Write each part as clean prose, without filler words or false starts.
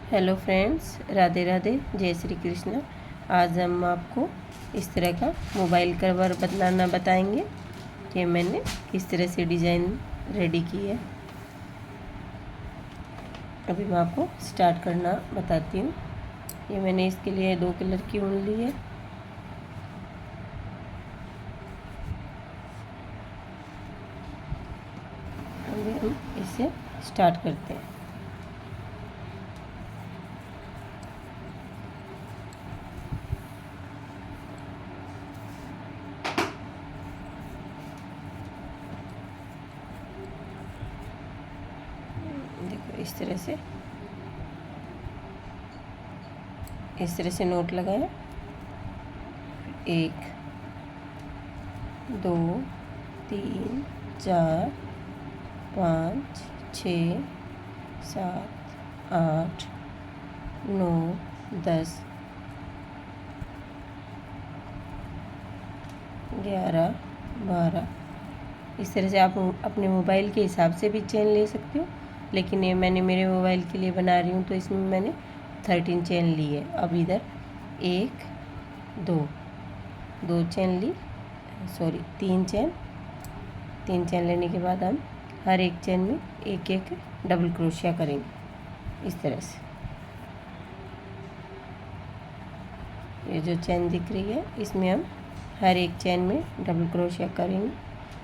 Hello friends, Radhe Radhe, जय श्री कृष्ण। आज हम आपको इस तरह का मोबाइल कवर बनाना बताएंगे कि मैंने किस तरह से डिज़ाइन रेडी की है। अभी मैं आपको स्टार्ट करना बताती हूँ। ये मैंने इसके लिए 2 कलर की ऊन ली है। अभी हम इसे स्टार्ट करते हैं। देखो इस तरह से नोट लगाएं। 1 2 3 4 5 6 7 8 9 10 11 12। इस तरह से आप अपने मोबाइल के हिसाब से भी चेन ले सकते हो, लेकिन ये मैंने मेरे मोबाइल के लिए बना रही हूँ तो इसमें मैंने 13 चेन ली है। अब इधर 1 2 चेन ली, सॉरी 3 चेन लेने के बाद हम हर एक चेन में एक एक डबल क्रोशिया करेंगे। इस तरह से ये जो चेन दिख रही है इसमें हम हर एक चेन में डबल क्रोशिया करेंगे।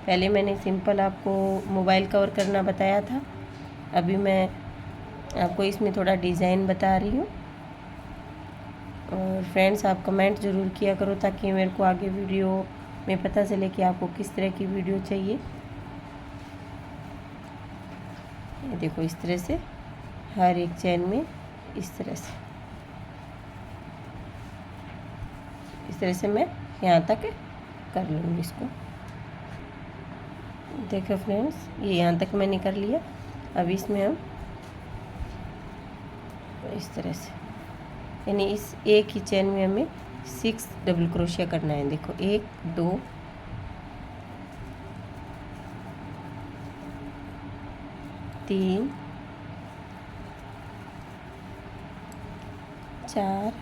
पहले मैंने सिंपल आपको मोबाइल कवर करना बताया था, अभी मैं आपको इसमें थोड़ा डिज़ाइन बता रही हूँ। और फ्रेंड्स, आप कमेंट ज़रूर किया करो ताकि मेरे को आगे वीडियो में पता चले कि आपको किस तरह की वीडियो चाहिए। ये देखो इस तरह से हर एक चेन में इस तरह से मैं यहाँ तक कर लूँगी इसको। देखो फ्रेंड्स, ये यहाँ तक मैंने कर लिया। अब इसमें हम इस तरह से, यानी इस एक ही चेन में हमें 6 डबल क्रोशिया करना है। देखो 1 2 3 4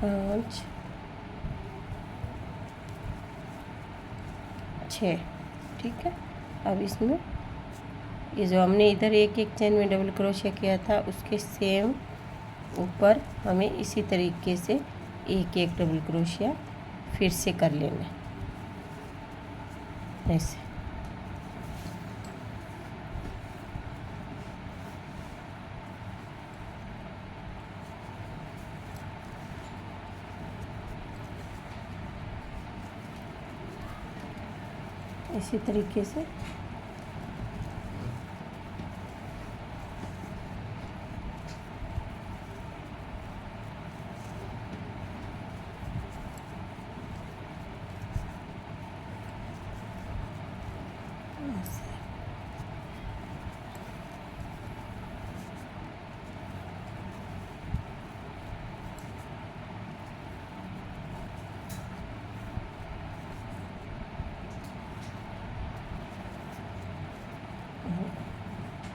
5 6। ठीक है। अब इसमें ये जो हमने इधर एक एक चेन में डबल क्रोशिया किया था उसके सेम ऊपर हमें इसी तरीके से एक एक डबल क्रोशिया फिर से कर लेना है, ऐसे। इसी तरीके से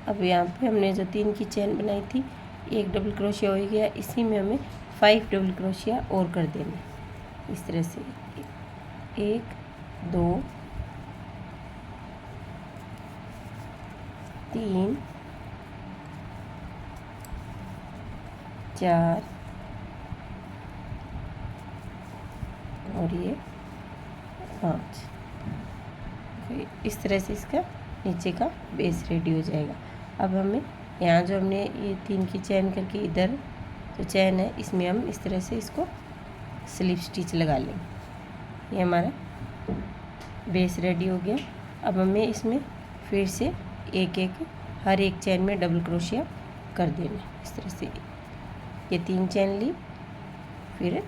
अब यहाँ पे हमने जो 3 की चेन बनाई थी, एक डबल क्रोशिया हो गया, इसी में हमें 5 डबल क्रोशिया और कर देना। इस तरह से 1 2 3 4 और ये 5। इस तरह से इसका नीचे का बेस रेडी हो जाएगा। अब हमें यहाँ जो हमने ये 3 की चेन करके इधर जो चेन है इसमें हम इस तरह से इसको स्लिप स्टिच लगा लेंगे। ये हमारा बेस रेडी हो गया। अब हमें इसमें फिर से एक एक हर एक चेन में डबल क्रोशिया कर देना। इस तरह से ये 3 चेन ली, फिर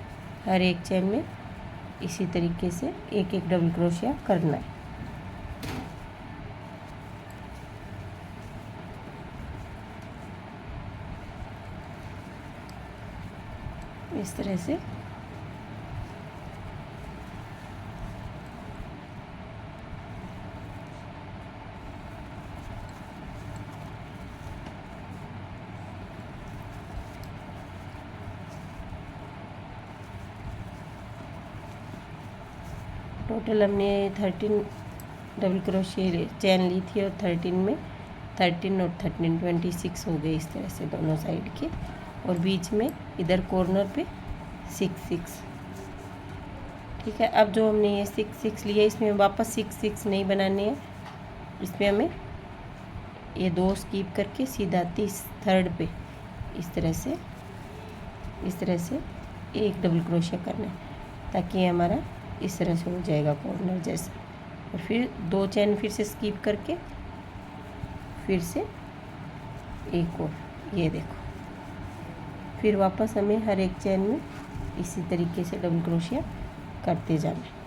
हर एक चेन में इसी तरीके से एक एक डबल क्रोशिया करना है। इस तरह से टोटल हमने 13 डबल क्रोशिया चैन ली थी और 13 में 13 और 13 26 हो गए इस तरह से दोनों साइड के। और बीच में इधर कॉर्नर पे 6 ठीक है। अब जो हमने ये 6 लिया इसमें वापस 6 नहीं बनाने हैं, इसमें हमें ये 2 स्किप करके सीधा थर्ड पे इस तरह से एक डबल क्रोशिया करना है ताकि हमारा इस तरह से हो जाएगा कॉर्नर जैसा। और फिर 2 चैन फिर से स्किप करके फिर से एक और, ये देखो। फिर वापस हमें हर एक चैन में इसी तरीके से डबल क्रोशिया करते जाना है।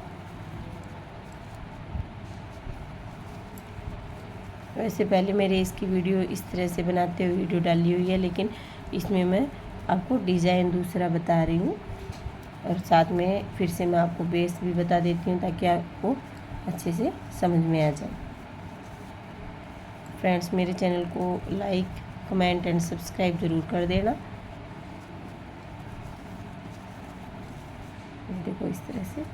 वैसे पहले मेरे इसकी वीडियो इस तरह से बनाते हुए वीडियो डाली हुई है, लेकिन इसमें मैं आपको डिज़ाइन दूसरा बता रही हूँ और साथ में फिर से मैं आपको बेस भी बता देती हूँ ताकि आपको अच्छे से समझ में आ जाए। फ्रेंड्स, मेरे चैनल को लाइक, कमेंट एंड सब्सक्राइब ज़रूर कर देना। देखो इस तरह से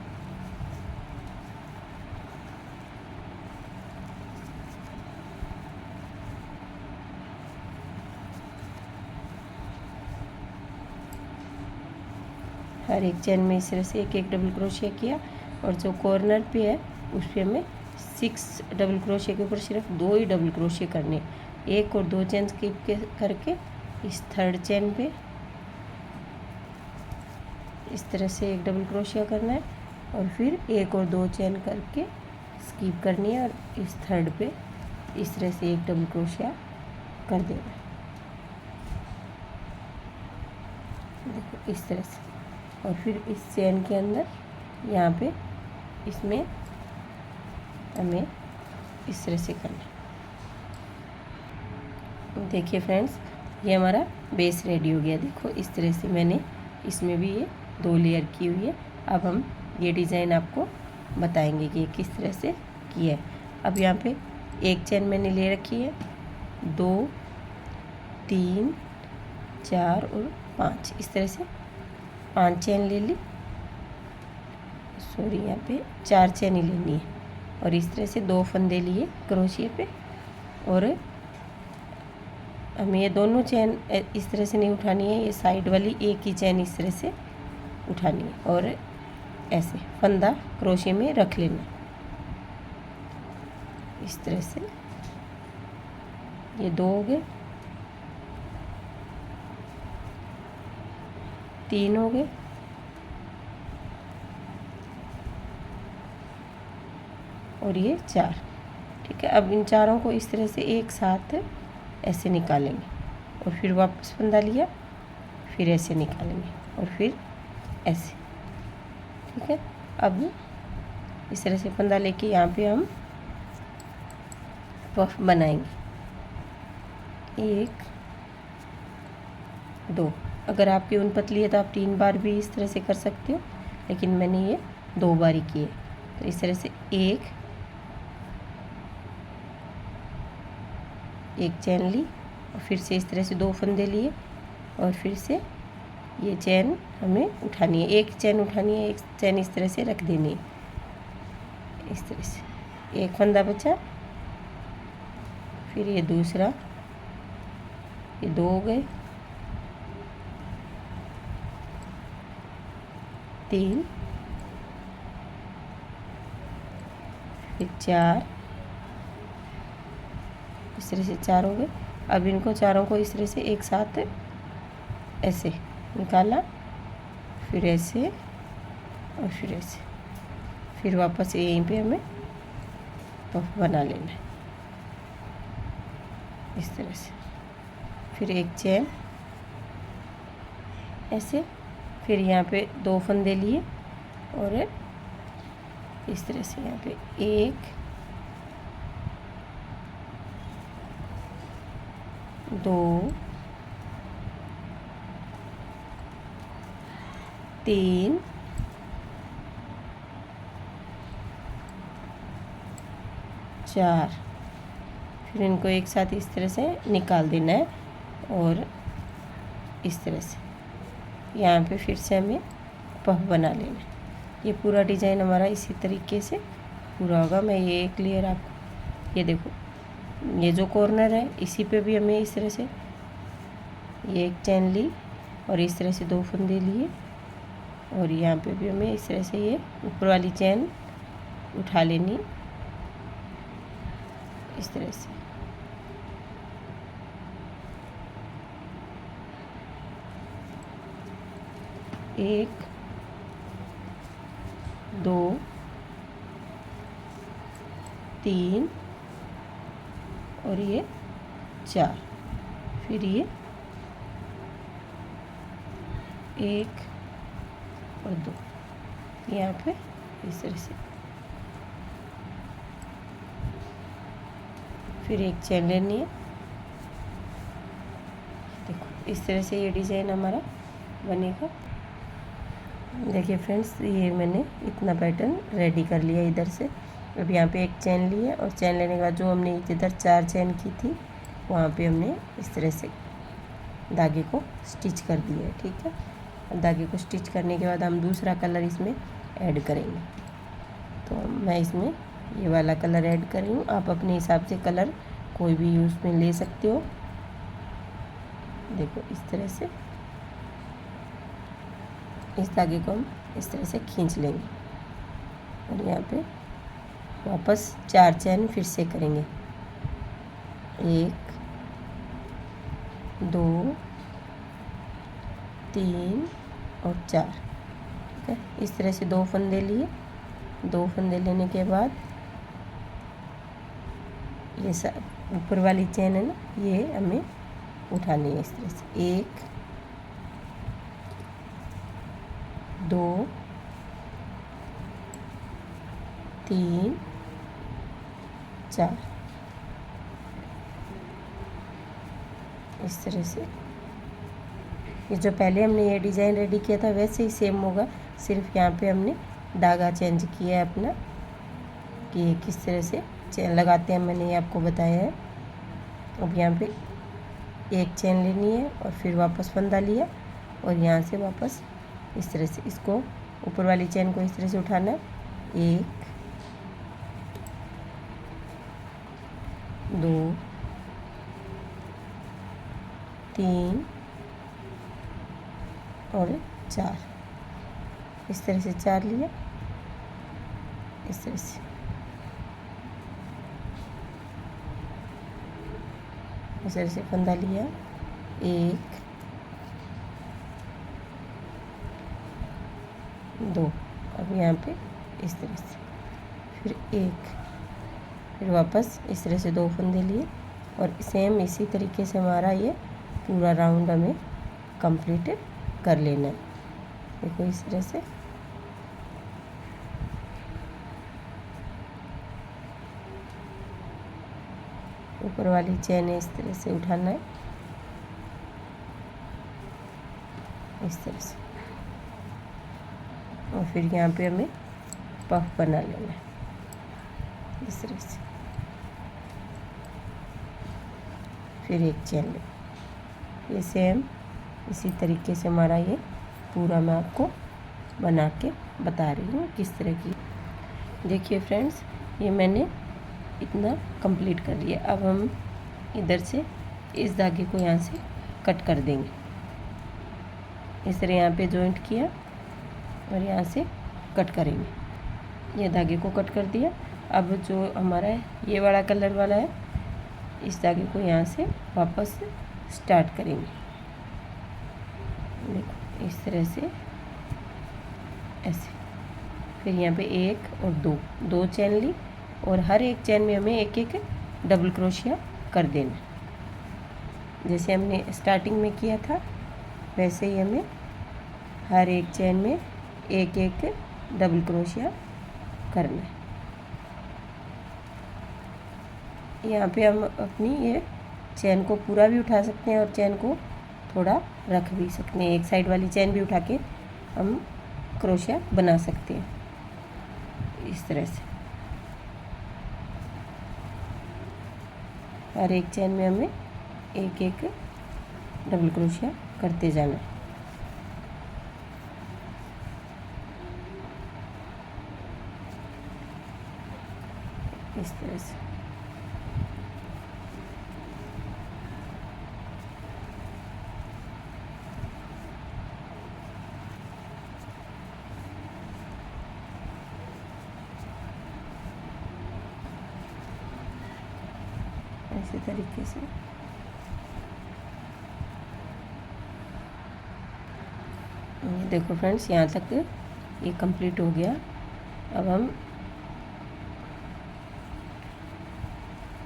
हर एक चैन में इस तरह से एक डबल क्रोशिया किया और जो कॉर्नर पे है उस पर हमें 6 डबल क्रोशिया के ऊपर सिर्फ 2 ही डबल क्रोशिया करने, 1 और 2 चैन स्किप करके इस थर्ड चैन पे इस तरह से एक डबल क्रोशिया करना है और फिर 1 और 2 चैन करके स्किप करनी है और इस थर्ड पे इस तरह से एक डबल क्रोशिया कर देना है। देखो इस तरह से। और फिर इस चैन के अंदर यहाँ पे इसमें हमें इस तरह से करना है। देखिए फ्रेंड्स, ये हमारा बेस रेडी हो गया। देखो इस तरह से मैंने इसमें भी ये 2 लेयर की हुई है। अब हम ये डिज़ाइन आपको बताएंगे कि ये किस तरह से किया है। अब यहाँ पे एक चैन मैंने ले रखी है, 2 3 4 और 5, इस तरह से 5 चैन ले ली। सॉरी, यहाँ पे 4 चैन ही लेनी है और इस तरह से 2 फंदे लिए क्रोशिया पे। और हमें ये दोनों चैन इस तरह से नहीं उठानी है, ये साइड वाली एक ही चैन इस तरह से उठानी है और ऐसे फंदा क्रोशिया में रख लेना इस तरह से। ये 2 हो गए, 3 हो गए और ये 4। ठीक है। अब इन चारों को इस तरह से एक साथ ऐसे निकालेंगे और फिर वापस फंदा लिया, फिर ऐसे निकालेंगे और फिर ऐसे। ठीक है। अब इस तरह से फंदा लेके यहाँ पे हम पफ बनाएंगे, 1 2। अगर आपकी ऊन पतली है तो आप 3 बार भी इस तरह से कर सकते हो, लेकिन मैंने ये 2 बार ही किए। तो इस तरह से एक चैन ली और फिर से इस तरह से 2 फंदे लिए और फिर से ये चैन हमें उठानी है, एक चैन उठानी है, एक चैन इस तरह से रख देनी है इस तरह से। एक फंदा बचा, फिर ये दूसरा, ये 2 हो गए, 3, फिर 4, इस तरह से 4 हो गए। अब इनको चारों को इस तरह से एक साथ ऐसे निकाला, फिर ऐसे और फिर ऐसे, फिर वापस यहीं पे हमें पफ बना लेना है इस तरह से। फिर एक चैन ऐसे, फिर यहाँ पे 2 फंदे लिए और इस तरह से यहाँ पे 1 2 3 4, फिर इनको एक साथ इस तरह से निकाल देना है और इस तरह से यहाँ पे फिर से हमें पफ बना लेना है। ये पूरा डिज़ाइन हमारा इसी तरीके से पूरा होगा। मैं ये एक लेयर आपको, ये देखो, ये जो कॉर्नर है इसी पे भी हमें इस तरह से ये एक चैन ली और इस तरह से 2 फंदे लिए, और यहाँ पे भी हमें इस तरह से ये ऊपर वाली चैन उठा लेनी इस तरह से। एक, 2, 3 और ये 4, फिर ये 1 और 2 यहाँ पे इस तरह से, फिर एक चैन लेनी है। देखो इस तरह से ये डिज़ाइन हमारा बनेगा। देखिए फ्रेंड्स, ये मैंने इतना पैटर्न रेडी कर लिया इधर से। अब यहाँ पे एक चैन ली है और चैन लेने के बाद जो हमने इधर 4 चैन की थी वहाँ पे हमने इस तरह से धागे को स्टिच कर दिया है। ठीक है, धागे को स्टिच करने के बाद हम दूसरा कलर इसमें ऐड करेंगे। तो मैं इसमें ये वाला कलर ऐड कर रही हूँ। आप अपने हिसाब से कलर कोई भी यूज़ में ले सकते हो। देखो इस तरह से इस धागे को हम इस तरह से खींच लेंगे और यहाँ पे वापस 4 चैन फिर से करेंगे। 1, 2, 3 और 4। ठीक है, इस तरह से 2 फंदे लिए। 2 फंदे लेने के बाद ये ऊपर वाली चैन है ना, ये हमें उठानी है इस तरह से। 1, 2, 3, 4 इस तरह से। ये जो पहले हमने ये डिज़ाइन रेडी किया था वैसे ही सेम होगा, सिर्फ यहाँ पे हमने धागा चेंज किया है अपना कि ये किस तरह से चैन लगाते हैं, मैंने ये आपको बताया है। अब यहाँ पे एक चैन लेनी है और फिर वापस फंदा लिया और यहाँ से वापस इस तरह से इसको ऊपर वाली चैन को इस तरह से उठाना है। 1, 2, 3 और 4 इस तरह से 4 लिया, इस तरह से इस तरह से फंदा लिया। 1, 2, अब यहाँ पे इस तरह से फिर 1, फिर वापस इस तरह से 2 फंदे लिए और सेम इसी तरीके से हमारा ये पूरा राउंड हमें कंप्लीट कर लेना है। देखो इस तरह से ऊपर वाली चैन इस तरह से उठाना है, इस तरह से, और फिर यहाँ पे हमें पफ बना लेना है इस तरह से। फिर एक चैन ले, ये सेम इसी तरीके से हमारा ये पूरा मैं आपको बना के बता रही हूँ किस तरह की। देखिए फ्रेंड्स, ये मैंने इतना कंप्लीट कर लिया। अब हम इधर से इस धागे को यहाँ से कट कर देंगे। इस तरह यहाँ पे जॉइंट किया और यहाँ से कट करेंगे। ये धागे को कट कर दिया। अब जो हमारा ये वाला कलर वाला है, इस धागे को यहाँ से वापस स्टार्ट करेंगे। देखो इस तरह से ऐसे, फिर यहाँ पे 1 और 2 चैन ली और हर एक चैन में हमें एक एक डबल क्रोशिया कर देना। जैसे हमने स्टार्टिंग में किया था वैसे ही हमें हर एक चैन में एक एक डबल क्रोशिया करना है। यहाँ पे हम अपनी ये चैन को पूरा भी उठा सकते हैं और चैन को थोड़ा रख भी सकते हैं। एक साइड वाली चैन भी उठा के हम क्रोशिया बना सकते हैं इस तरह से। हर एक चैन में हमें एक एक डबल क्रोशिया करते जाना है। इस तरह से। ऐसे तरीके से ये देखो फ्रेंड्स, यहाँ तक ये कंप्लीट हो गया। अब हम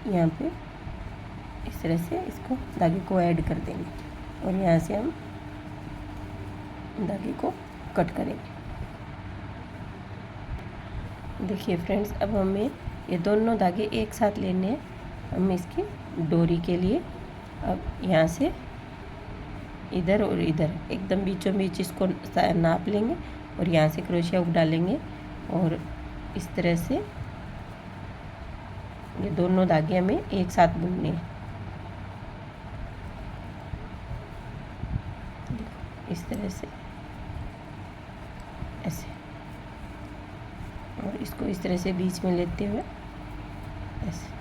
यहाँ पे इस तरह से इसको धागे को ऐड कर देंगे और यहाँ से हम धागे को कट करेंगे। देखिए फ्रेंड्स, अब हमें ये दोनों धागे एक साथ लेने हैं। हम इसकी डोरी के लिए अब यहाँ से इधर और इधर एकदम बीचों बीच इसको नाप लेंगे और यहाँ से क्रोशिया हुक डालेंगे और इस तरह से ये दोनों धागे हमें एक साथ बुनने हैं। इस तरह से ऐसे, और इसको इस तरह से बीच में लेते हुए ऐसे।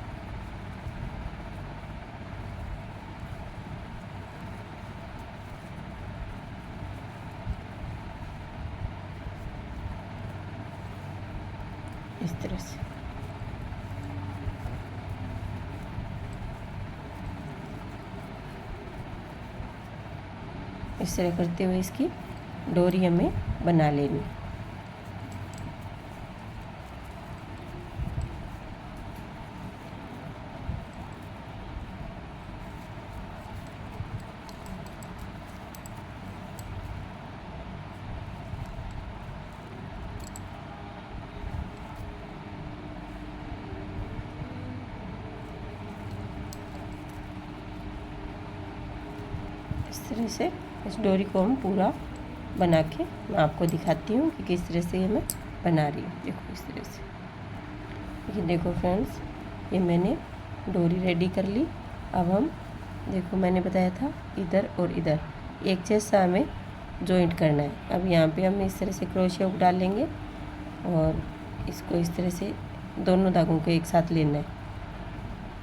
इस तरह से इस तरह करते हुए इसकी डोरी हमें बना लेनी है। इस तरह से इस डोरी को हम पूरा बना के मैं आपको दिखाती हूँ कि किस तरह से ये मैं बना रही हूँ। देखो इस तरह से, ये देखो फ्रेंड्स, ये मैंने डोरी रेडी कर ली। अब हम देखो, मैंने बताया था इधर और इधर एक जैसा हमें जॉइंट करना है। अब यहाँ पे हम इस तरह से क्रोशिया हुक डालेंगे और इसको इस तरह से दोनों धागों को एक साथ लेना है,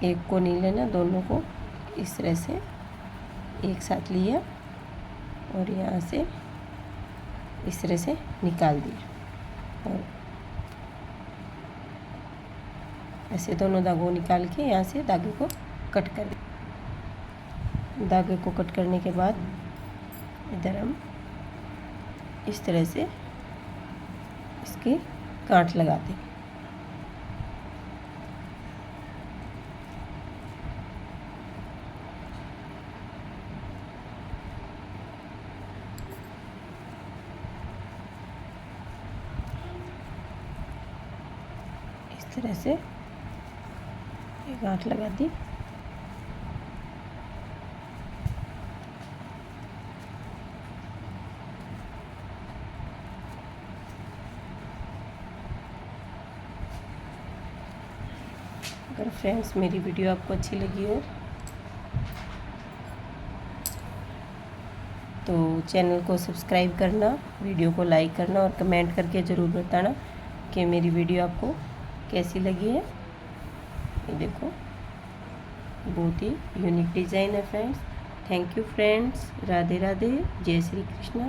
एक को नहीं लेना, दोनों को इस तरह से एक साथ लिया और यहाँ से इस तरह से निकाल दिया और ऐसे दोनों धागों निकाल के यहाँ से धागे को कट कर दिया। धागे को कट करने के बाद इधर हम इस तरह से इसकी गांठ लगा देंगे। इस तरह से एक गांठ लगा दी। अगर फ्रेंड्स मेरी वीडियो आपको अच्छी लगी हो तो चैनल को सब्सक्राइब करना, वीडियो को लाइक करना और कमेंट करके ज़रूर बताना कि मेरी वीडियो आपको कैसी लगी है। ये देखो, बहुत ही यूनिक डिज़ाइन है friends. Thank you friends. Radhe Radhe, जय श्री कृष्णा।